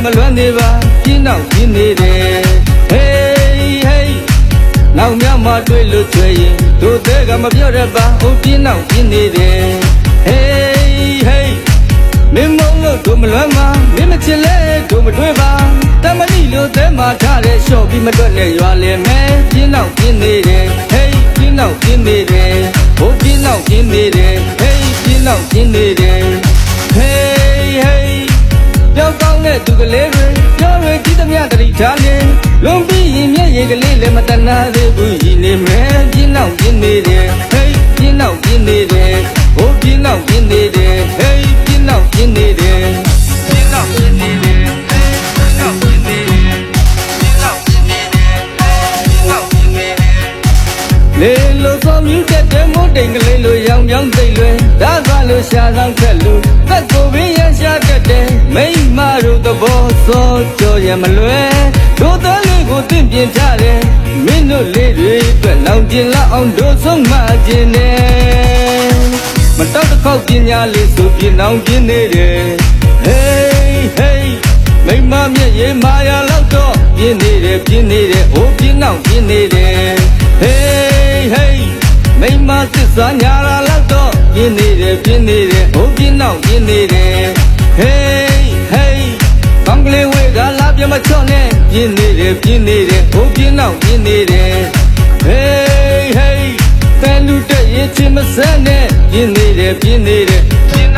မလွမ်းသေးပါပြင်းတော့ပြင်းနေတယ်ဟေးဟေးနောက်များမှတွေ့လို့ကြွယ်ရင်တို့တဲ့ကမပြောတတ်ပါဟုတ်ပြင်းတော့ပြင်းနေတယ်ဟေးဟေးမင်းမလို့တို့မလွမ်းပါမင်းမချစ်လဲတို့မတွေ့ပါတမဏိလို့သဲမှာထားတဲ့လျှော့ပြီးမတွက်နဲ့ရွာလေမဲပြင်းတော့ပြင်းနေတယ်ဟေးပြင်းတော့ပြင်းနေတယ်ဟိုပြင်းတော့ပြင်းနေတယ်ဟေးပြင်းတော့ပြင်းနေတယ်ဟေးဟေးပြောင်းကောင်းတဲ့သူကလေးတွေပြောရကြည့်သမျှတတိထားနေလွန်ပြီးရင်မျက်ရည်ကလေးလည်းမတနာသေးဘူးရည်နေမယ်ပြင်းတော့ပြင်းနေတယ်ဟေးပြင်းတော့ပြင်းနေတယ်ဟိုပြင်းတော့ပြင်းနေတယ်ဟေးပြင်းတော့ပြင်းနေတယ်ပြင်းတော့ပြင်းနေတယ်ဟေးပြင်းတော့ပြင်းနေတယ်ပြင်းတော့ပြင်းနေတယ်ပြင်းတော့ပြင်းနေတယ်လေလို့စောမြူးတဲ့မိုးတိမ်ကလေးလိုရောင်ပြောင်းသိမ့်လွယ်ဒါကလို့ရှာဆောင်ခက်လို့သက်ကိုပင်ရရှာတတ်တယ်မိမတို့သဘောစောကြောရမလွယ်တို့သားလေးကိုတင့်ပြင်းထားတယ်မင်းတို့လေးတွေအတွက်လောင်ကျင်လောက်အောင်တို့ဆုံးမခြင်းနဲ့မတော့တစ်ခေါက်ပညာလေးဆိုပြင်းအောင်ပြင်းနေတယ်ဟေးဟေးမိမမျက်ရည်မာယာလောက်တော့ပြင်းနေတယ်ပြင်းနေတယ်ဟိုပြင်းအောင်ပြင်းနေတယ်ဟေးဟေးမိမသစ္စာညာလာလောက်တော့ပြင်းနေတယ်ပြင်းနေတယ်ဟိုပြင်းအောင်ပြင်းနေတယ်ဟေးဟေးကောင်းကလေးဝေကလာပြမချော့နဲ့ပြင်းနေတယ်ပြင်းနေတယ်ဟိုပြင်းအောင်ပြင်းနေတယ်ဟေးဟေးဖဲလူတဲ့ရင်ချင်းမဆန်းနဲ့ပြင်းနေတယ်ပြင်းနေတယ်ပြင်း